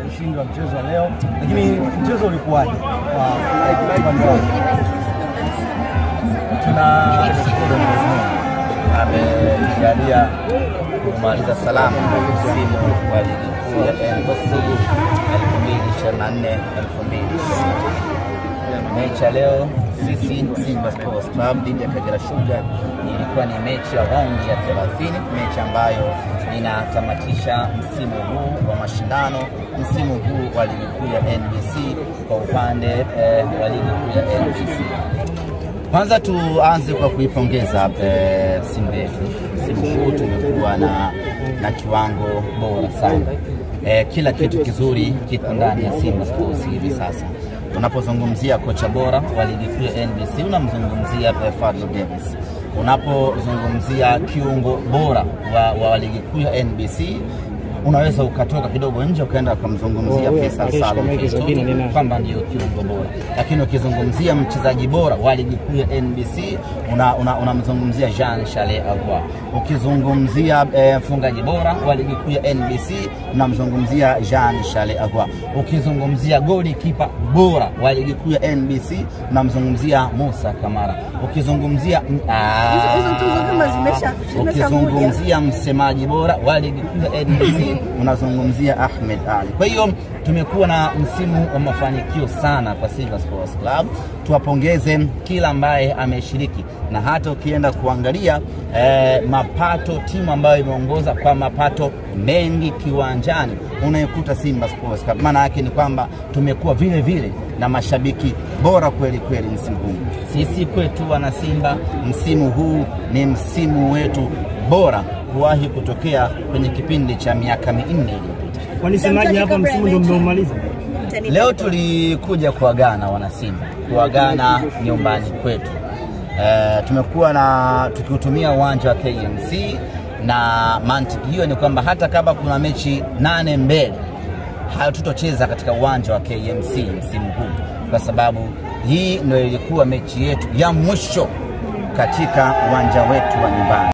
Ushindi wa mchezo wa leo, lakini mchezo ulikuwaje? Tunashukuru Mwenyezi Mungu ametujalia kumaliza salama msimu wa ligi kuu ya NBC 2024-2025. Mechi ya leo sisi Simba Sports Club dhidi ya Kagera Sugar ilikuwa ni mechi ya raundi ya 30, mechi ambayo inatamatisha msimu huu wa mashindano, msimu huu wa ligi kuu ya NBC kwa upande wa ligi kuu ya NBC. Kwanza tuanze kwa kuipongeza Simba yetu. Msimu huu tumekuwa na kiwango bora sana. Kila kitu kizuri kiko ndani ya Simba Sports hivi sasa. Unapozungumzia kocha bora wa ligi kuu ya NBC unamzungumzia Fadlu Davis. Unapozungumzia kiungo bora wa ligi kuu ya NBC unaweza ukatoka kidogo nje ukaenda kumzungumzia Faisal Salum kwamba ndio kiungo bora. Lakini ukizungumzia mchezaji bora wa ligi kuu ya NBC unamzungumzia Jean Charles Ahoua. Ukizungumzia mfungaji bora wa ligi kuu ya NBC unamzungumzia Jean Charles Ahoua. Ukizungumzia goalkeeper bora wa ligi kuu ya NBC unamzungumzia Musa Kamara. Ukizungumzia msemaji bora wa ligi kuu ya NBC unazungumzia Ahmed Ali. Kwa hiyo tumekuwa na msimu wa mafanikio sana kwa Simba Sports Club. Tuwapongeze kila ambaye ameshiriki, na hata ukienda kuangalia mapato, timu ambayo imeongoza kwa mapato mengi kiwanjani unaikuta Simba Sports Club. Maana yake ni kwamba tumekuwa vile vile na mashabiki bora kweli kweli msimu huu. Sisi kwetu wana Simba, msimu huu ni msimu wetu bora kuwahi kutokea kwenye kipindi cha miaka 4 iliyopita. Wanisemaje hapa msimu ndio mmeumaliza? Leo tulikuja kuagana wana Simba, kuagana nyumbani kwetu. Tumekuwa tukiutumia uwanja wa KMC, na mantiki hiyo ni kwamba hata kama kuna mechi 8 mbele hatutocheza katika uwanja wa KMC msimu huu, kwa sababu hii ndio ilikuwa mechi yetu ya mwisho katika uwanja wetu wa nyumbani.